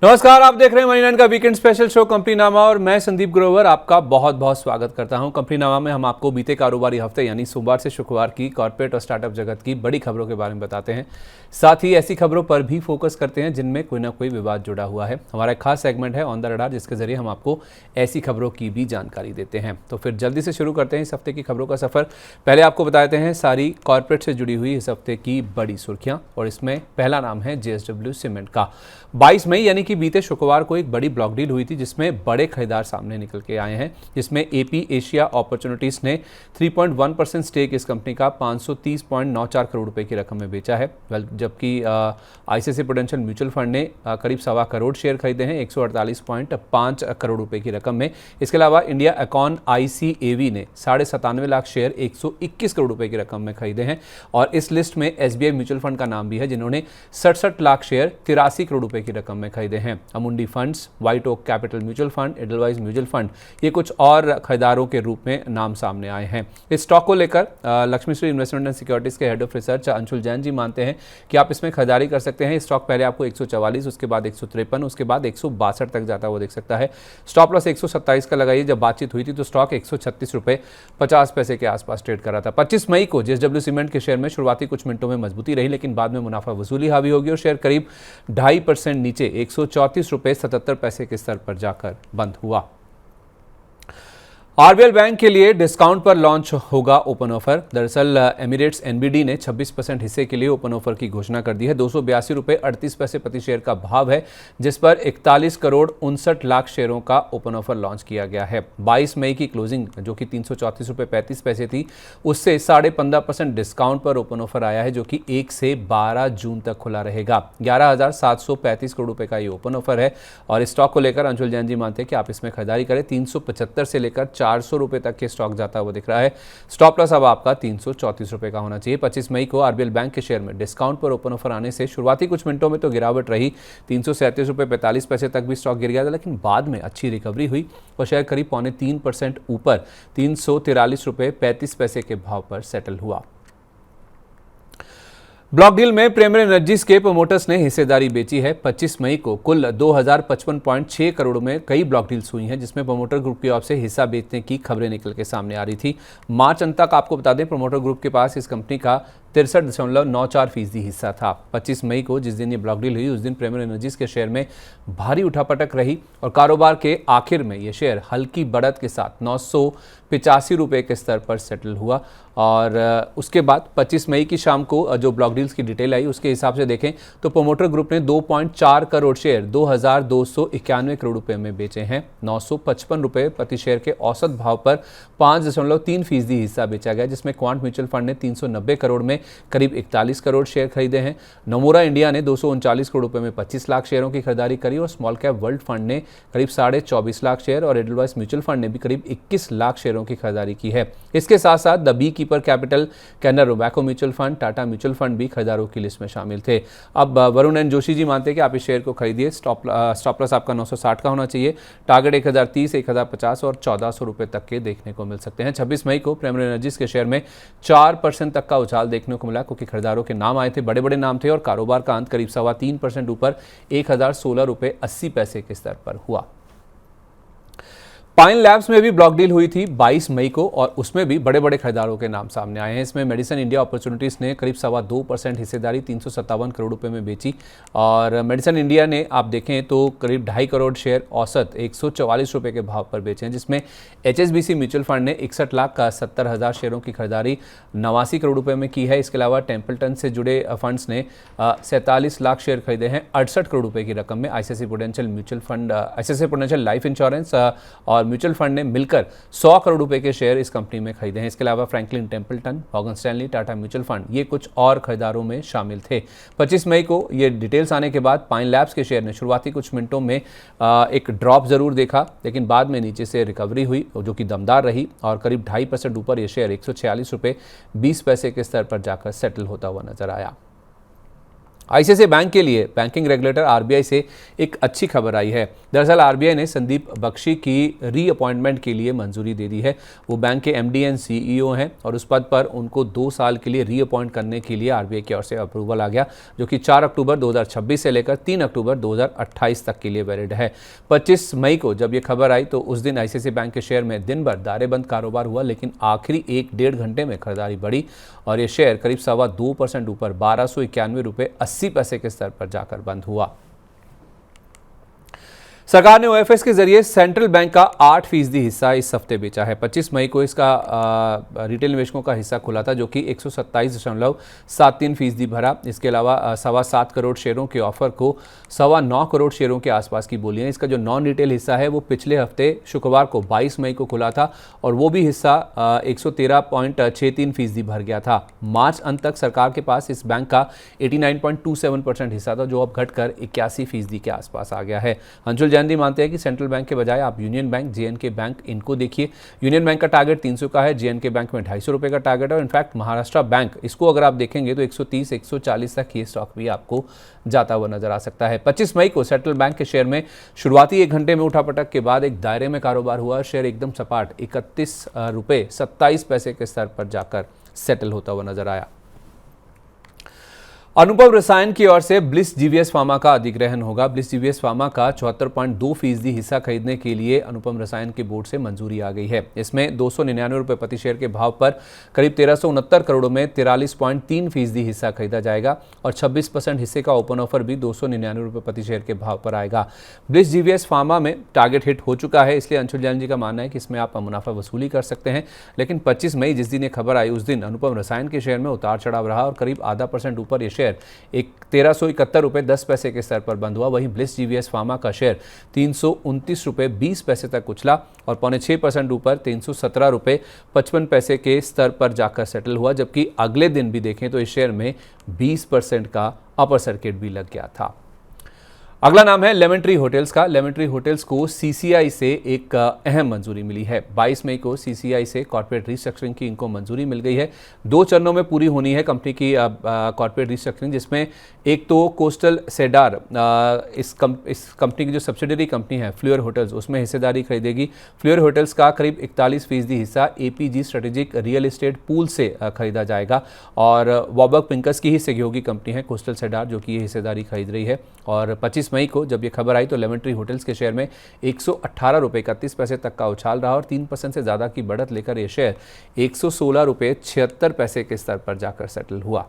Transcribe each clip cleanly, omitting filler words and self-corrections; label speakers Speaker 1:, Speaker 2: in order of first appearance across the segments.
Speaker 1: नमस्कार, आप देख रहे हैं मनी नाइन का वीकेंड स्पेशल शो कंपनी नामा और मैं संदीप ग्रोवर आपका बहुत बहुत स्वागत करता हूं। कंपनी नामा में हम आपको बीते कारोबारी हफ्ते यानी सोमवार से शुक्रवार की कॉर्पोरेट और स्टार्टअप जगत की बड़ी खबरों के बारे में बताते हैं। साथ ही ऐसी खबरों पर भी फोकस करते हैं जिनमें कोई ना कोई विवाद जुड़ा हुआ है। हमारा एक खास सेगमेंट है ऑन द रडार, जिसके जरिए हम आपको ऐसी खबरों की भी जानकारी देते हैं। तो फिर जल्दी से शुरू करते हैं इस हफ्ते की खबरों का सफर। पहले आपको बताते हैं सारी कॉर्पोरेट से जुड़ी हुई इस हफ्ते की बड़ी सुर्खियां, और इसमें पहला नाम है JSW सीमेंट का। 22 मई यानी कि बीते शुक्रवार को एक बड़ी ब्लॉक डील हुई थी जिसमें बड़े खरीदार सामने निकल के आए हैं, जिसमें AP एशिया अपॉर्चुनिटीज ने 3.1% स्टेक इस कंपनी का 530.94 करोड़ रुपए की रकम में बेचा है। जबकि ICICI प्रूडेंशियल म्यूचुअल फंड ने करीब 1.25 करोड़ शेयर खरीदे हैं 148.5 करोड़ रुपए की रकम में। इसके अलावा इंडिया अकॉन ICAV ने 97.5 लाख शेयर 121 करोड़ रुपए की रकम में खरीदे हैं। और इस लिस्ट में SBI म्यूचुअल फंड का नाम भी है, जिन्होंने 67 लाख शेयर 83 करोड़ रुपए की रकम में खरीदे हैं। Amundi funds, White Oak Capital mutual fund, Edelweiss mutual fund, ये कुछ और खरीदारों के रूप में नाम सामने आए हैं। इस स्टॉक को लेकर लक्ष्मीश्री इन्वेस्टमेंट एंड सिक्योरिटीज के head of research Anshul Jain ji मानते हैं कि आप इसमें खरीदारी कर सकते हैं। स्टॉक पहले आपको 144, उसके बाद 153, उसके बाद 162 तक जाता हुआ देख सकता है। स्टॉप लॉस 127 का लगाइए। जब बातचीत हुई थी तो स्टॉक 136 रुपए 50 पैसे के आसपास ट्रेड कर रहा था। 25 मई को JSW सीमेंट के शेयर में शुरुआती कुछ मिनटों में मजबूती रही, लेकिन बाद में मुनाफा वसूली हावी होगी और शेयर करीब 2.5% नीचे 134 रुपए 77 पैसे के स्तर पर जाकर बंद हुआ। RBL बैंक के लिए डिस्काउंट पर लॉन्च होगा ओपन ऑफर। दरअसल एमिरेट्स NBD ने 26% हिस्से के लिए ओपन ऑफर की घोषणा कर दी है। 282 रुपए 38 पैसे प्रति शेयर का भाव है, जिस पर 41 करोड़ 59 लाख शेयरों का ओपन ऑफर लॉन्च किया गया है। 22 मई की क्लोजिंग जो कि 334 रुपए 35 पैसे थी, उससे 15.5% डिस्काउंट पर ओपन ऑफर आया है, जो कि 1 से 12 जून तक खुला रहेगा। 11,735 करोड़ रुपए का ये ओपन ऑफर है। और इस स्टॉक को लेकर अंशुल जैन जी मानते हैं कि आप इसमें खरीदारी करें। 375 से लेकर 400 रुपए तक के स्टॉक जाता हुआ दिख रहा है। स्टॉप लॉस अब आपका 334 रुपए का होना चाहिए। 25 मई को RBL बैंक के शेयर में डिस्काउंट पर ओपन ऑफर आने से शुरुआती कुछ मिनटों में तो गिरावट रही। 337 रुपए 45 पैसे तक भी स्टॉक गिर गया था, लेकिन बाद में अच्छी रिकवरी हुई और शेयर करीब 3.25% ऊपर 343 रुपए 35 पैसे के भाव पर सेटल हुआ। ब्लॉक डील में प्रेमर एनर्जीज के प्रोमोटर्स ने हिस्सेदारी बेची है। 25 मई को कुल 2055.6 करोड़ में कई ब्लॉक डील्स हुई हैं, जिसमें प्रोमोटर ग्रुप की ओर से हिस्सा बेचने की खबरें निकल के सामने आ रही थी। मार्च अंत तक आपको बता दें प्रोमोटर ग्रुप के पास इस कंपनी का 63.94% हिस्सा था। 25 मई को जिस दिन ये ब्लॉक डील हुई, उस दिन प्रेमर एनर्जीज के शेयर में भारी उठापटक रही और कारोबार के आखिर में ये शेयर हल्की बढ़त के साथ 985 रुपए के स्तर पर सेटल हुआ। और उसके बाद 25 मई की शाम को जो ब्लॉक डील्स की डिटेल आई, उसके हिसाब से देखें तो प्रोमोटर ग्रुप ने 2.4 करोड़ शेयर 2,291 करोड़ रुपए में बेचे हैं। 955 रुपए प्रति शेयर के औसत भाव पर 5.3% हिस्सा बेचा गया, जिसमें क्वांट म्यूचुअल फंड ने 390 करोड़ में करीब 41 करोड़ शेयर खरीदे हैं। नमूरा इंडिया ने 239 करोड़ रुपए में 25 लाख शेयरों की खरीदारी करी और स्मॉल कैप वर्ल्ड फंड ने करीब 24.5 लाख शेयर और एडलवाइस म्यूचुअल फंड ने भी करीब 21 लाख शेयरों की खरीदारी की है। इसके साथ साथ the B keeper capital, Canara Robeco mutual fund, Tata mutual fund भी खरीदारों की लिस्ट में शामिल थे। अब वरुण एन जोशी जी मानते हैं कि आप इस शेयर को खरीदिए। स्टॉप लॉस आपका 960 का होना चाहिए। टारगेट 1030, 1050 और 1400 रुपए तक के देखने को मिल सकते हैं। 26 मई को प्रेमर एनर्जीज के शेयर में 4% तक का उछाल देखने को मिला, क्योंकि खरीदारों के नाम आए थे, बड़े बड़े नाम थे और कारोबार का अंत करीब 3.25% ऊपर 1016 रुपए 80 पैसे के स्तर पर हुआ। पाइन लैब्स में भी ब्लॉक डील हुई थी 22 मई को और उसमें भी बड़े बड़े खरीदारों के नाम सामने आए हैं। इसमें मेडिसन इंडिया अपॉर्चुनिटीज ने करीब 2.25% हिस्सेदारी 357 करोड़ रुपए में बेची और मेडिसन इंडिया ने आप देखें तो करीब 2.5 करोड़ शेयर औसत 144 रुपए के भाव पर बेचे हैं, जिसमें HSBC म्यूचुअल फंड ने 61 लाख का 70,000 शेयरों की खरीदारी 89 करोड़ रुपए में की है। इसके अलावा टेम्पल्टन से जुड़े फंड्स ने 47 लाख शेयर खरीदे हैं 68 करोड़ रुपए की रकम में। ICICI prudential mutual fund, ICICI prudential life insurance और म्यूचुअल फंड ने मिलकर 100 करोड़ रुपए के शेयर इस कंपनी में खरीदे हैं। इसके अलावा Franklin Templeton, Morgan Stanley, Tata mutual fund, ये कुछ और खरीदारों में शामिल थे। 25 मई को ये डिटेल्स आने के बाद पाइन लैब्स के शेयर ने शुरुआती कुछ मिनटों में एक ड्रॉप जरूर देखा, लेकिन बाद में नीचे से रिकवरी हुई जो कि दमदार रही और करीब 2.5% ऊपर ये शेयर 146 रुपए 20 पैसे के स्तर पर जाकर सेटल होता हुआ नजर आया। आईसीआईसीआई बैंक के लिए बैंकिंग रेगुलेटर आरबीआई से एक अच्छी खबर आई है। दरअसल आरबीआई ने संदीप बख्शी की रीअपॉइंटमेंट के लिए मंजूरी दे दी है। वो बैंक के एमडी एंड सीईओ हैं और उस पद पर उनको 2 साल के लिए रीअपॉइंट करने के लिए आरबीआई की ओर से अप्रूवल आ गया, जो कि 4 अक्टूबर 2026 से लेकर 3 अक्टूबर 2028 तक के लिए वैलिड है। 25 मई को जब ये खबर आई तो उस दिन आईसीआईसीआई बैंक के शेयर में दिन भर दारेबंद कारोबार हुआ, लेकिन आखिरी 1-1.5 घंटे में खरीदारी बढ़ी और ये शेयर करीब 2.25% ऊपर 1291 रुपये 80 पैसे के स्तर पर जाकर बंद हुआ। सरकार ने ओएफएस के जरिए सेंट्रल बैंक का 8% हिस्सा इस हफ्ते बेचा है। 25 मई को इसका रिटेल निवेशकों का हिस्सा खुला था, जो कि 127.73% भरा। इसके अलावा 7.25 करोड़ शेयरों के ऑफर को 9.25 करोड़ शेयरों के आसपास की बोली है। इसका जो नॉन रिटेल हिस्सा है वो पिछले हफ्ते शुक्रवार को 22 मई को खुला था और वो भी हिस्सा 113.63% भर गया था। मार्च अंत तक सरकार के पास इस बैंक का 89.27% हिस्सा था, जो अब घटकर 81% के आसपास आ गया है। अंशुल जैन मानते हैं कि सेंट्रल बैंक के बजाय आप यूनियन बैंक, जेएनके बैंक इनको देखिए। यूनियन बैंक का टारगेट 300 का है, जेएनके बैंक में 250 रुपये का टारगेट है और इनफैक्ट महाराष्ट्र बैंक, इसको अगर आप देखेंगे तो 130-140 तक ये स्टॉक भी आपको जाता हुआ नजर आ सकता है। 25 मई को सेंट्रल बैंक के शेयर में शुरुआती 1 घंटे में उठापटक के बाद एक दायरे में कारोबार हुआ। शेयर एकदम सपाट 31 रुपये 27 पैसे के स्तर पर जाकर सेटल होता हुआ नजर आया। अनुपम रसायन की ओर से ब्लिस जीवीएस फार्मा का अधिग्रहण होगा। ब्लिस जीवीएस फार्मा का 74.2% हिस्सा खरीदने के लिए अनुपम रसायन के बोर्ड से मंजूरी आ गई है। इसमें 299 रुपये प्रति शेयर के भाव पर करीब 1369 करोड़ में 43.3% हिस्सा खरीदा जाएगा और 26% हिस्से का ओपन ऑफर भी 299 रुपये प्रति शेयर के भाव पर आएगा। ब्लिस जीवीएस फार्मा में टारगेट हिट हो चुका है, इसलिए अंशुल जैन जी का मानना है कि इसमें आप मुनाफा वसूली कर सकते हैं। लेकिन 25 मई जिस दिन ये खबर आई उस दिन अनुपम रसायन के शेयर में उतार चढ़ाव रहा और करीब 0.5% ऊपर ये शेयर 1371 रुपये 10 पैसे के स्तर पर बंद हुआ। वहीं ब्लिस जीवीएस फार्मा का शेयर 329 रुपये 20 पैसे तक उछला और 6.25% ऊपर 317 रुपये 55 पैसे के स्तर पर जाकर सेटल हुआ, जबकि अगले दिन भी देखें तो इस शेयर में 20% का अपर सर्किट भी लग गया था। अगला नाम है लेमन ट्री होटल्स का। लेमन ट्री होटल्स को सीसीआई से एक अहम मंजूरी मिली है। 22 मई को सीसीआई से कॉर्पोरेट रिस्ट्रक्चरिंग की इनको मंजूरी मिल गई है। 2 चरणों में पूरी होनी है कंपनी की कॉर्पोरेट रिस्ट्रक्चरिंग, जिसमें एक तो कोस्टल सेडार इस कंपनी की जो सब्सिडरी कंपनी है फ्लूर होटल्स, उसमें हिस्सेदारी खरीदेगी। फ्लूर होटल्स का करीब 41% हिस्सा APG strategic real estate pool से खरीदा जाएगा और वॉबर्ग पिंकस की ही सहयोगी कंपनी है कोस्टल सेडार, जो कि ये हिस्सेदारी खरीद रही है। और 25 मई को जब ये खबर आई तो लेमन ट्री होटल्स के शेयर में 118 रुपये 31 पैसे तक का उछाल रहा और 3% से ज़्यादा की बढ़त लेकर ये शेयर 116 रुपये 76 पैसे के स्तर पर जाकर सेटल हुआ।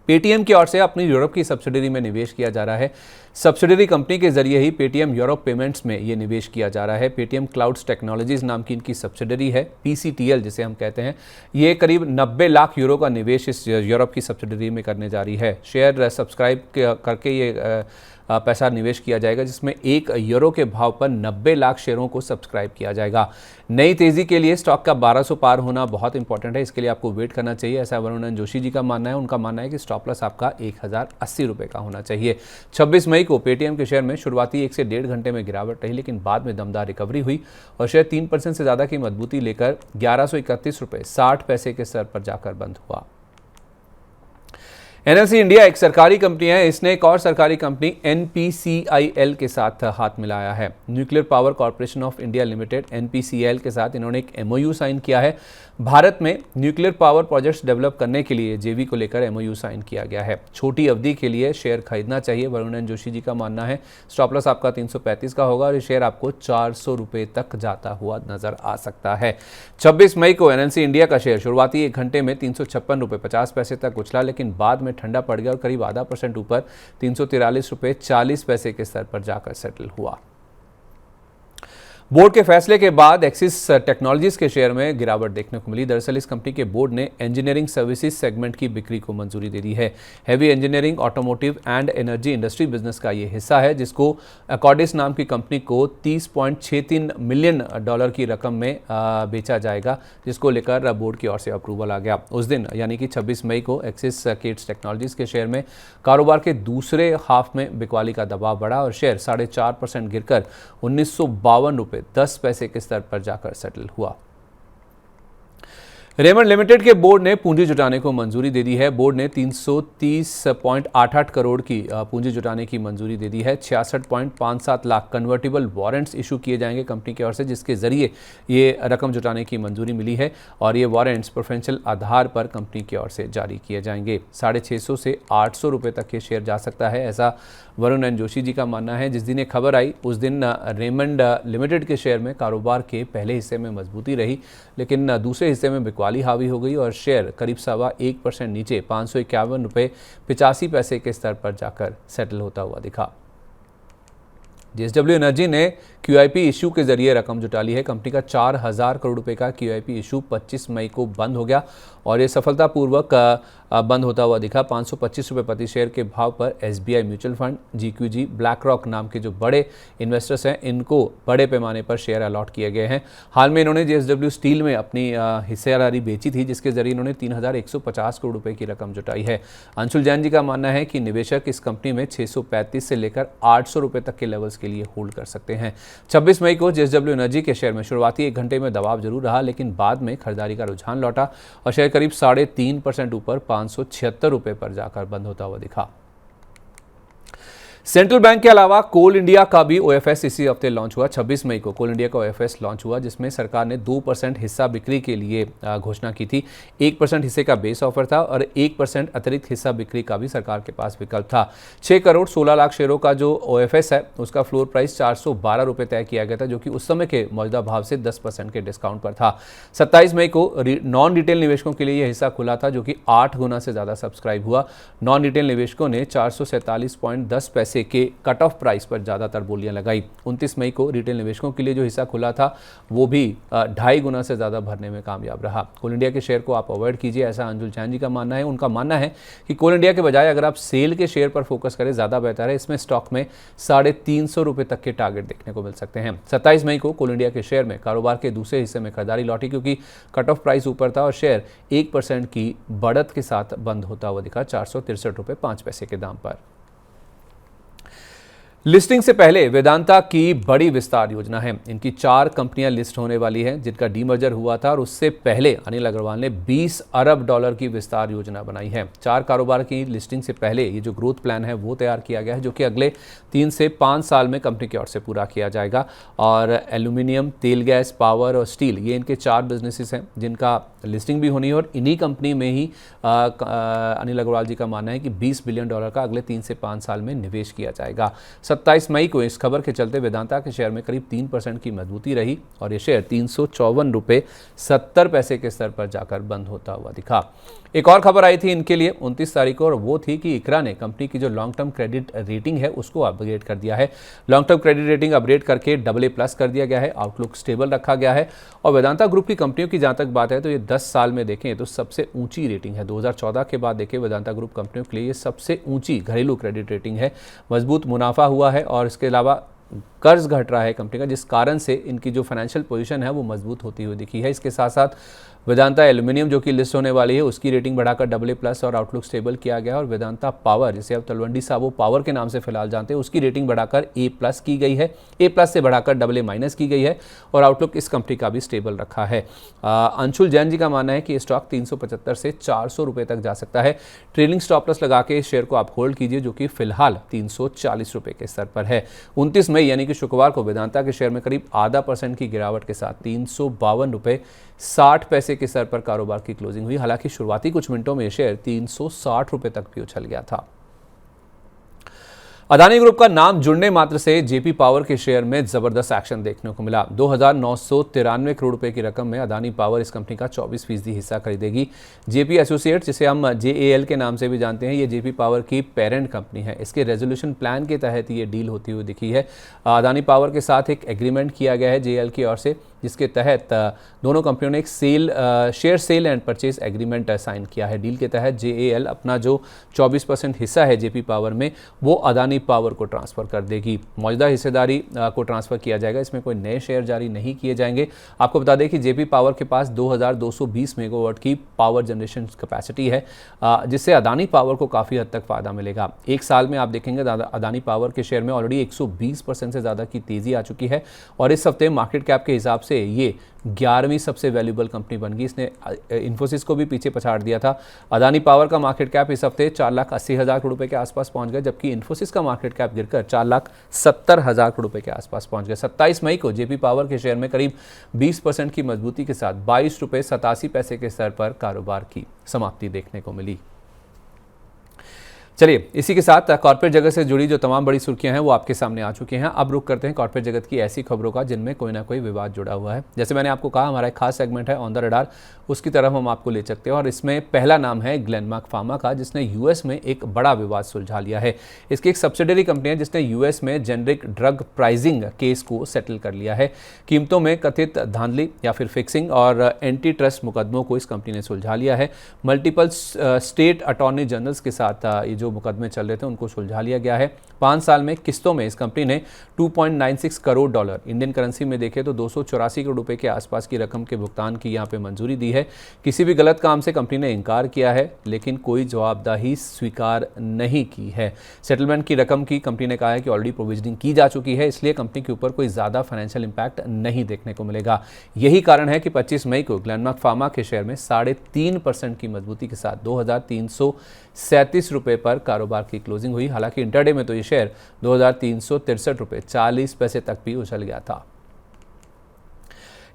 Speaker 1: पेटीएम की ओर से अपनी यूरोप की सब्सिडरी में निवेश किया जा रहा है। सब्सिडरी कंपनी के जरिए ही पेटीएम यूरोप पेमेंट्स में ये निवेश किया जा रहा है। पेटीएम क्लाउड्स टेक्नोलॉजीज नाम की इनकी सब्सिडरी है, पीसीटीएल जिसे हम कहते हैं। ये करीब 90 लाख यूरो का निवेश इस यूरोप की सब्सिडरी में करने जा रही है। शेयर सब्सक्राइब करके ये पैसा निवेश किया जाएगा, जिसमें 1 यूरो के भाव पर 90 लाख शेयरों को सब्सक्राइब किया जाएगा। नई तेजी के लिए स्टॉक का 1200 पार होना बहुत इंपॉर्टेंट है, इसके लिए आपको वेट करना चाहिए, ऐसा वरुण जोशी जी का मानना है। उनका मानना है कि स्टॉप लॉस आपका 1080 रुपये का होना चाहिए। 26 मई को पेटीएम के शेयर में शुरुआती 1 से 1.5 घंटे में गिरावट रही, लेकिन बाद में दमदार रिकवरी हुई और शेयर 3% से ज़्यादा की मजबूती लेकर 1131 रुपये 60 पैसे के स्तर पर जाकर बंद हुआ। एनएलसी इंडिया एक सरकारी कंपनी है। इसने एक और सरकारी कंपनी एनपीसीआईएल के साथ हाथ मिलाया है। Nuclear power corporation of India limited NPCIL के साथ इन्होंने एक एमओयू साइन किया है। भारत में न्यूक्लियर पावर प्रोजेक्ट्स डेवलप करने के लिए जेवी को लेकर एमओयू साइन किया गया है। छोटी अवधि के लिए शेयर खरीदना चाहिए, वरुण जोशी जी का मानना है। स्टॉप लॉस आपका 335 का होगा और ये शेयर आपको 400 रुपये तक जाता हुआ नजर आ सकता है। 26 मई को एनएलसी इंडिया का शेयर शुरुआती 1 घंटे में 356 रुपये 50 पैसे तक उछला, लेकिन बाद में ठंडा पड़ गया और करीब 0.5% ऊपर 343 रुपये 40 पैसे के स्तर पर जाकर सेटल हुआ। बोर्ड के फैसले के बाद एक्सिस टेक्नोलॉजीज के शेयर में गिरावट देखने को मिली। दरअसल इस कंपनी के बोर्ड ने इंजीनियरिंग सर्विसेज सेगमेंट की बिक्री को मंजूरी दे दी है। Heavy engineering, automotive and energy industry business का ये हिस्सा है, जिसको अकॉर्डिस नाम की कंपनी को $30.63 मिलियन की रकम में बेचा जाएगा, जिसको लेकर बोर्ड की ओर से अप्रूवल आ गया। उस दिन यानी कि 26 मई को एक्सिस केट्स टेक्नोलॉजीज के शेयर में कारोबार के दूसरे हाफ में बिकवाली का दबाव बढ़ा और शेयर 4.5% गिरकर 1952 रुपये 10 पैसे के स्तर पर जाकर सेटल हुआ। रेमंड लिमिटेड के बोर्ड ने पूंजी जुटाने को मंजूरी दे दी है। बोर्ड ने 330.88 करोड़ की पूंजी जुटाने की मंजूरी दे दी है। 66.57 लाख कन्वर्टिबल वारंट्स इशू किए जाएंगे कंपनी की ओर से, जिसके जरिए ये रकम जुटाने की मंजूरी मिली है और ये वारंट्स प्रेफरेंशियल आधार पर कंपनी की ओर से जारी किए जाएंगे। 650 से 800 रुपये तक के शेयर जा सकता है, ऐसा वरुण एन जोशी जी का मानना है। जिस दिन ये खबर आई उस दिन रेमंड लिमिटेड के शेयर में कारोबार के पहले हिस्से में मजबूती रही, लेकिन दूसरे हिस्से में बिकवाली हावी हो गई और शेयर करीब 1.25% नीचे 551 रुपये 85 पैसे के स्तर पर जाकर सेटल होता हुआ दिखा। जेएसडब्ल्यू एनर्जी ने QIP इशू के जरिए रकम जुटा ली है। कंपनी का 4000 करोड़ रुपए का QIP इशू 25 मई को बंद हो गया और ये सफलतापूर्वक बंद होता हुआ दिखा। 525 रुपये प्रति शेयर के भाव पर SBI mutual fund, GQG, black rock नाम के जो बड़े इन्वेस्टर्स हैं, इनको बड़े पैमाने पर शेयर अलॉट किए गए हैं। हाल में इन्होंने JSW स्टील में अपनी हिस्सेदारी बेची थी, जिसके जरिए इन्होंने 3150 करोड़ रुपए की रकम जुटाई है। अंशुल जैन जी का मानना है कि निवेशक इस कंपनी में 635 से लेकर 800 रुपये तक के लेवल्स के लिए होल्ड कर सकते हैं। 26 मई को JSW एनर्जी के शेयर में शुरुआती 1 घंटे में दबाव जरूर रहा, लेकिन बाद में खरीदारी का रुझान लौटा और शेयर करीब 3.5% ऊपर 576 रुपये पर जाकर बंद होता हुआ दिखा। सेंट्रल बैंक के अलावा कोल इंडिया का भी OFS इसी हफ्ते लॉन्च हुआ। 26 मई को कोल इंडिया का OFS लॉन्च हुआ, जिसमें सरकार ने 2% हिस्सा बिक्री के लिए घोषणा की थी। 1% हिस्से का बेस ऑफर था और 1% अतिरिक्त हिस्सा बिक्री का भी सरकार के पास विकल्प था। 6 करोड़ 16 लाख शेयरों का जो OFS है, उसका फ्लोर प्राइस 412 रुपये तय किया गया था, जो कि उस समय के मौजूदा भाव से 10% के डिस्काउंट पर था। 27 मई को नॉन रिटेल निवेशकों के लिए यह हिस्सा खुला था, जो कि 8 गुना से ज़्यादा सब्सक्राइब हुआ। नॉन रिटेल निवेशकों ने 447.10 पैसे के कट ऑफ प्राइस पर ज्यादातर बोलियां लगाई। 29 मई को रिटेल निवेशकों के लिए जो हिस्सा खुला था वो भी 2.5 गुना से ज्यादा भरने में कामयाब रहा। कोल इंडिया के शेयर को आप अवॉइड कीजिए, ऐसा अंशुल जैन जी का मानना है। उनका मानना है कि कोल इंडिया के बजाय अगर आप सेल के शेयर पर फोकस करें ज्यादा बेहतर है। इसमें स्टॉक में 350 रुपये तक के टारगेट देखने को मिल सकते हैं। 27 मई को कोल इंडिया के शेयर में कारोबार के दूसरे हिस्से में खरीदारी लौटी, क्योंकि कट ऑफ प्राइस ऊपर था और शेयर 1% की बढ़त के साथ बंद होता हुआ दिखा 463 रुपये 5 पैसे के दाम पर। लिस्टिंग से पहले वेदांता की बड़ी विस्तार योजना है। इनकी 4 कंपनियां लिस्ट होने वाली हैं, जिनका डीमर्जर हुआ था और उससे पहले अनिल अग्रवाल ने 20 अरब डॉलर की विस्तार योजना बनाई है। 4 कारोबार की लिस्टिंग से पहले ये जो ग्रोथ प्लान है वो तैयार किया गया है, जो कि अगले 3 से 5 साल में कंपनी की ओर से पूरा किया जाएगा। और एल्यूमिनियम, तेल गैस, पावर और स्टील, ये इनके 4 बिजनेसेस हैं जिनका लिस्टिंग भी होनी है और इन्हीं कंपनी में ही अनिल अग्रवाल जी का मानना है कि 20 बिलियन डॉलर का अगले 3 से 5 साल में निवेश किया जाएगा। 27 मई को इस खबर के चलते वेदांता के शेयर में करीब 3% की मजबूती रही और ये शेयर 354 रुपये 70 पैसे के स्तर पर जाकर बंद होता हुआ दिखा। एक और खबर आई थी इनके लिए 29 तारीख को, और वो थी कि इकरा ने कंपनी की जो लॉन्ग टर्म क्रेडिट रेटिंग है उसको अपग्रेड कर दिया है। Long term credit rating upgrade करके AA+ कर दिया गया है। आउटलुक स्टेबल रखा गया है और वेदांता ग्रुप की कंपनियों की जहां तक बात है तो ये 10 साल में देखें तो सबसे ऊंची रेटिंग है। 2014 के बाद देखें वेदांता ग्रुप कंपनियों के लिए ये सबसे ऊंची घरेलू क्रेडिट रेटिंग है। मजबूत मुनाफा हुआ है और इसके अलावा कर्ज घट रहा है कंपनी का, जिस कारण से इनकी जो फाइनेंशियल पोजीशन है वो मजबूत होती हुई दिखी है। इसके साथ साथ वेदांता एल्यूमिनियम जो कि लिस्ट होने वाली है उसकी रेटिंग बढ़ाकर AA+ और आउटलुक स्टेबल किया गया और वेदांता पावर, जिसे अब तलवंडी साबो पावर के नाम से फिलहाल जानते हैं, उसकी रेटिंग बढ़ाकर A+ की गई है। A+ से बढ़ाकर AA- की गई है और आउटलुक इस कंपनी का भी स्टेबल रखा है। अंशुल जैन जी का मानना है कि स्टॉक 375 से 400 रुपये तक जा सकता है। ट्रेलिंग स्टॉप लॉस लगा के इस शेयर को आप होल्ड कीजिए, जो कि फिलहाल 340 रुपये के स्तर पर है। 29 मई यानी कि शुक्रवार को वेदांता के शेयर में करीब 0.5% की गिरावट के साथ 352 रुपये 60 पैसे के स्तर पर कारोबार की क्लोजिंग हुई। हालांकि शुरुआती कुछ मिनटों में शेयर 360 रुपये तक भी उछल गया था। अदानी ग्रुप का नाम जुड़ने मात्र से जेपी पावर के शेयर में जबरदस्त एक्शन देखने को मिला। 2,993 करोड़ रुपए की रकम में अदानी पावर इस कंपनी का 24% हिस्सा खरीदेगी। जेपी एसोसिएट्स, जिसे हम JAL के नाम से भी जानते हैं, ये जेपी पावर की पेरेंट कंपनी है। इसके रेजोल्यूशन प्लान के तहत ये डील होती हुई दिखी है। अदानी पावर के साथ एक एग्रीमेंट किया गया है JAL की ओर से, जिसके तहत दोनों कंपनियों ने एक share sale and purchase agreement sign किया है। डील के तहत JAL अपना जो 24% हिस्सा है जेपी पावर में वो अदानी पावर को ट्रांसफर कर देगी। मौजूदा हिस्सेदारी को ट्रांसफर किया जाएगा। इसमें कोई नए शेयर जारी नहीं किए जाएंगे। आपको बता दें कि जेपी पावर के पास 2220 मेगावाट की पावर जनरेशन कैपेसिटी है, जिससे अदानी पावर को काफ़ी हद तक फ़ायदा मिलेगा। एक साल में आप देखेंगे अदानी पावर के शेयर में ऑलरेडी 120% से ज़्यादा की तेज़ी आ चुकी है और इस हफ्ते मार्केट कैप के हिसाब से से ये 11वीं सबसे वैल्यूएबल कंपनी बन गई। इसने इन्फोसिस को भी पीछे पछाड़ दिया था। अदानी पावर का मार्केट कैप इस हफ्ते 4,80,000 करोड़ रुपए के आसपास पहुंच गया, जबकि इन्फोसिस का मार्केट कैप गिरकर 4,70,000 करोड़ रुपए के आसपास पहुंच गया। 27 मई को जेपी पावर के शेयर में करीब 20% की मजबूती के साथ 22 रुपये 87 पैसे के स्तर पर कारोबार की समाप्ति देखने को मिली। चलिए, इसी के साथ कॉर्पोरेट जगत से जुड़ी जो तमाम बड़ी सुर्खियां हैं वो आपके सामने आ चुकी हैं। अब रुक करते हैं कॉर्पोरेट जगत की ऐसी खबरों का जिनमें कोई ना कोई विवाद जुड़ा हुआ है। जैसे मैंने आपको कहा, हमारा एक खास सेगमेंट है ऑन द रडार, उसकी तरफ हम आपको ले सकते हैं और इसमें पहला नाम है ग्लेनमार्क फार्मा का, जिसने यूएस में एक बड़ा विवाद सुलझा लिया है। इसकी एक सब्सिडरी कंपनी है जिसने यूएस में जेनरिक ड्रग प्राइसिंग केस को सेटल कर लिया है। कीमतों में कथित धांधली या फिर फिक्सिंग और एंटी ट्रस्ट मुकदमों को इस कंपनी ने सुलझा लिया है। मल्टीपल स्टेट अटॉर्नी जनरल्स के साथ ये जो मुकदमे चल रहे थे उनको सुलझा लिया गया है। 5 साल में किस्तों में इस कंपनी ने $2.96 करोड़, इंडियन करेंसी में देखें तो 284 करोड़ रुपए के आसपास की रकम के भुगतान की यहाँ पे मंजूरी दी है। किसी भी गलत काम से कंपनी ने इनकार किया है, लेकिन कोई जवाबदेही स्वीकार नहीं की है। सेटलमेंट की रकम की कंपनी ने कहा है कि ऑलरेडी प्रोविजनिंग की जा चुकी है, इसलिए कंपनी के ऊपर कोई ज़्यादा फाइनेंशियल इंपैक्ट नहीं देखने को मिलेगा। यही कारण है कि 25 मई को ग्लेनमार्क फार्मा के शेयर में 3.5% की मजबूती के साथ 2,337 रुपये पर कारोबार की क्लोजिंग हुई। हालांकि इंटरडे में तो ये शेयर 2,363 रुपये 40 पैसे तक भी उछल गया था।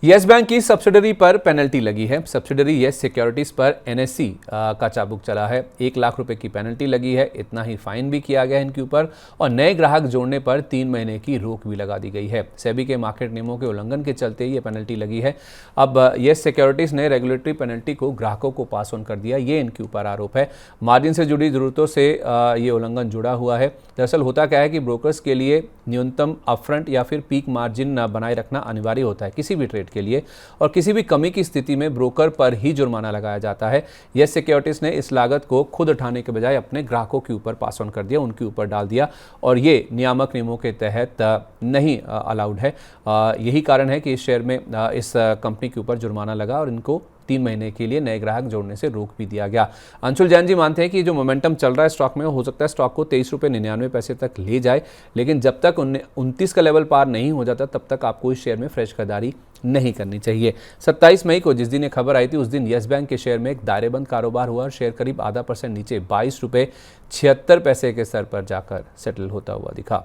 Speaker 1: येस बैंक की सब्सिडरी पर पेनल्टी लगी है। सब्सिडरी येस सिक्योरिटीज पर एनएससी का चाबुक चला है। 1 लाख रुपए की पेनल्टी लगी है। इतना ही फाइन भी किया गया है इनके ऊपर और नए ग्राहक जोड़ने पर 3 महीने की रोक भी लगा दी गई है। सेबी के मार्केट नियमों के उल्लंघन के चलते ये पेनल्टी लगी है। अब येस सिक्योरिटीज ने रेगुलेटरी पेनल्टी को ग्राहकों को पास ऑन कर दिया, ये इनके ऊपर आरोप है। मार्जिन से जुड़ी जरूरतों से ये उल्लंघन जुड़ा हुआ है। दरअसल होता क्या है कि ब्रोकर्स के लिए न्यूनतम अपफ्रंट या फिर पीक मार्जिन बनाए रखना अनिवार्य होता है किसी भी ट्रेड के लिए, और किसी भी कमी की स्थिति में ब्रोकर पर ही जुर्माना लगाया जाता है। येस सिक्योरिटीज ने इस लागत को खुद उठाने के बजाय अपने ग्राहकों के ऊपर पास ऑन कर दिया, उनके ऊपर डाल दिया, और ये नियामक नियमों के तहत नहीं अलाउड है। यही कारण है कि इस शेयर में इस कंपनी के ऊपर जुर्माना लगा और इनको 3 महीने के लिए नए ग्राहक जोड़ने से रोक भी दिया गया। अंशुल जैन जी मानते हैं कि जो मोमेंटम चल रहा है स्टॉक में, हो सकता है स्टॉक को 23 रुपये 99 पैसे तक ले जाए, लेकिन जब तक 29 का लेवल पार नहीं हो जाता तब तक आपको इस शेयर में फ्रेश खरीदारी नहीं करनी चाहिए। 27 मई को जिस दिन ये खबर आई थी उस दिन येस बैंक के शेयर में एक दायरेबंद कारोबार हुआ और शेयर करीब आधा % नीचे 22 रुपये 76 पैसे के स्तर पर जाकर सेटल होता हुआ दिखा।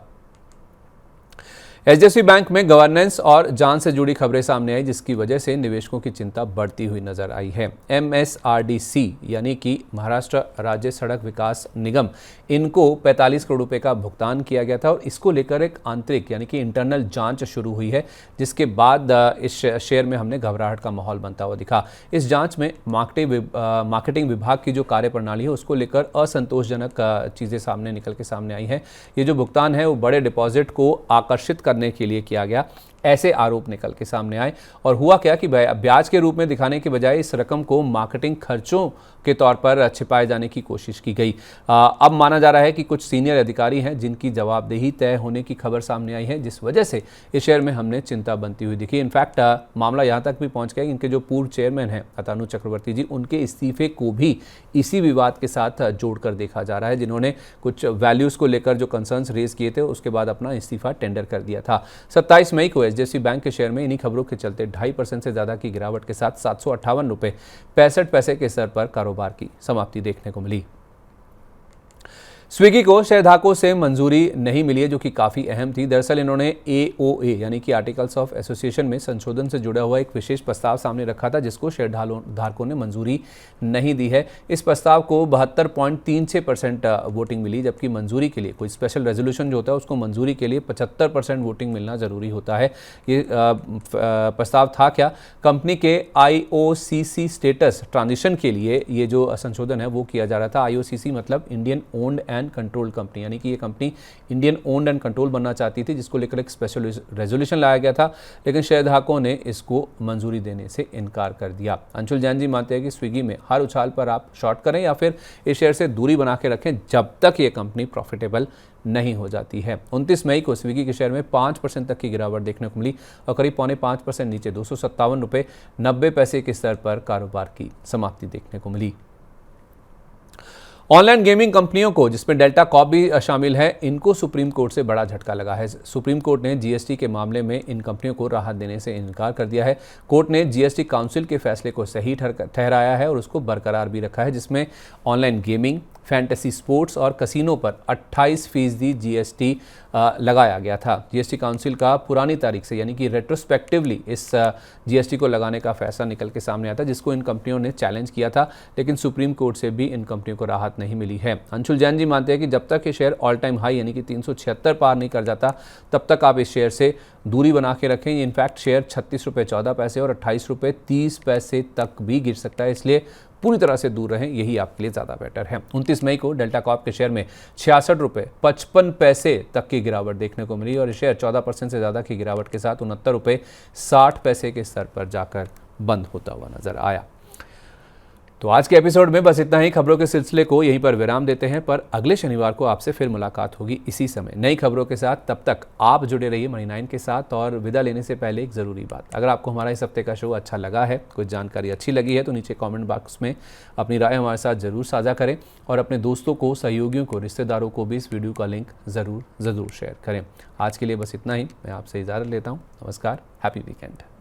Speaker 1: एचडीएफसी बैंक में गवर्नेंस और जांच से जुड़ी खबरें सामने आई, जिसकी वजह से निवेशकों की चिंता बढ़ती हुई नजर आई है। MSRDC यानी कि महाराष्ट्र राज्य सड़क विकास निगम, इनको 45 करोड़ रुपए का भुगतान किया गया था और इसको लेकर एक आंतरिक यानी कि इंटरनल जांच शुरू हुई है, जिसके बाद इस शेयर में हमने घबराहट का माहौल बनता हुआ दिखा। इस जांच में मार्केटिंग विभाग की जो कार्यप्रणाली है उसको लेकर असंतोषजनक चीज़ें सामने निकल के सामने आई हैं। ये जो भुगतान है वो बड़े डिपॉजिट को आकर्षित करने के लिए किया गया, ऐसे आरोप निकल के सामने आए। और हुआ क्या कि ब्याज के रूप में दिखाने के बजाय इस रकम को मार्केटिंग खर्चों के तौर पर छिपाए जाने की कोशिश की गई। अब माना जा रहा है कि कुछ सीनियर अधिकारी हैं जिनकी जवाबदेही तय होने की खबर सामने आई है, जिस वजह से इस शेयर में हमने चिंता बनती हुई दिखी। इनफैक्ट मामला यहाँ तक भी पहुँच गया कि इनके जो पूर्व चेयरमैन हैं अतानु चक्रवर्ती जी, उनके इस्तीफे को भी इसी विवाद के साथ जोड़कर देखा जा रहा है, जिन्होंने कुछ वैल्यूज़ को लेकर जो कंसर्न्स रेज किए थे उसके बाद अपना इस्तीफा टेंडर कर दिया था। 27 मई को एचडीएफसी बैंक के शेयर में इन्हीं खबरों के चलते 2.5% से ज़्यादा की गिरावट के साथ 758 रुपये 65 पैसे के स्तर पर कारोबार की समाप्ति देखने को मिली। स्विगी को शेयरधारकों से मंजूरी नहीं मिली है, जो कि काफ़ी अहम थी। दरअसल इन्होंने AOA यानी कि आर्टिकल्स ऑफ एसोसिएशन में संशोधन से जुड़ा हुआ एक विशेष प्रस्ताव सामने रखा था, जिसको शेयरधारकों ने मंजूरी नहीं दी है। इस प्रस्ताव को 72.36% वोटिंग मिली, जबकि मंजूरी के लिए कोई स्पेशल रेजोल्यूशन जो होता है उसको मंजूरी के लिए 75% वोटिंग मिलना ज़रूरी होता है। ये प्रस्ताव था क्या? कंपनी के IOCC स्टेटस ट्रांजिशन के लिए ये जो संशोधन है वो किया जा रहा था। IOCC मतलब Indian owned and control company, यानी कि ये company Indian owned and control बनना चाहती थी, जिसको लेकर एक स्पेशल रेजोल्यूशन लाया गया था, लेकिन शेयरधारकों ने इसको मंजूरी देने से इनकार कर दिया। अंशुल जैन जी मानते हैं कि स्विगी में हर उछाल पर आप शॉर्ट करें या फिर इस शेयर से दूरी बना के रखें जब तक ये कंपनी प्रॉफिटेबल नहीं हो जाती है। 29 मई को स्विगी के शेयर में 5% तक की गिरावट देखने को मिली और करीब 0.5% नीचे 257 रुपये 90 पैसे के स्तर पर कारोबार की समाप्ति देखने को मिली। ऑनलाइन गेमिंग कंपनियों को, जिसमें डेल्टा कॉर्प भी शामिल है, इनको सुप्रीम कोर्ट से बड़ा झटका लगा है। सुप्रीम कोर्ट ने जीएसटी के मामले में इन कंपनियों को राहत देने से इनकार कर दिया है। कोर्ट ने जीएसटी काउंसिल के फैसले को सही ठहराया है और उसको बरकरार भी रखा है, जिसमें ऑनलाइन गेमिंग, फैंटेसी स्पोर्ट्स और कसिनो पर 28% जीएसटी लगाया गया था। जीएसटी काउंसिल का पुरानी तारीख से यानी कि रेट्रोस्पेक्टिवली इस जीएसटी को लगाने का फैसला निकल के सामने आया था, जिसको इन कंपनियों ने चैलेंज किया था, लेकिन सुप्रीम कोर्ट से भी इन कंपनियों को राहत नहीं मिली है। अंशुल जैन जी मानते हैं कि जब तक ये शेयर ऑल टाइम हाई यानी कि 376 पार नहीं कर जाता, तब तक आप इस शेयर से दूरी बना के रखें। इनफैक्ट शेयर 36 रुपये 14 पैसे और 28 रुपये 30 पैसे तक भी गिर सकता है, इसलिए पूरी तरह से दूर रहें, यही आपके लिए ज़्यादा बेटर है। 29 मई को डेल्टा कॉर्प के शेयर में 66 रुपये 55 पैसे तक की गिरावट देखने को मिली और शेयर 14% से ज़्यादा की गिरावट के साथ 69 रुपये 60 पैसे के स्तर पर जाकर बंद होता हुआ नजर आया। तो आज के एपिसोड में बस इतना ही। खबरों के सिलसिले को यहीं पर विराम देते हैं, पर अगले शनिवार को आपसे फिर मुलाकात होगी इसी समय नई खबरों के साथ। तब तक आप जुड़े रहिए मनी 9 के साथ। और विदा लेने से पहले एक ज़रूरी बात, अगर आपको हमारा इस हफ्ते का शो अच्छा लगा है, कुछ जानकारी अच्छी लगी है, तो नीचे कमेंट बॉक्स में अपनी राय हमारे साथ ज़रूर साझा करें और अपने दोस्तों को, सहयोगियों को, रिश्तेदारों को भी इस वीडियो का लिंक ज़रूर शेयर करें। आज के लिए बस इतना ही। मैं आपसे इजाज़त लेता हूँ। नमस्कार, हैप्पी वीकेंड।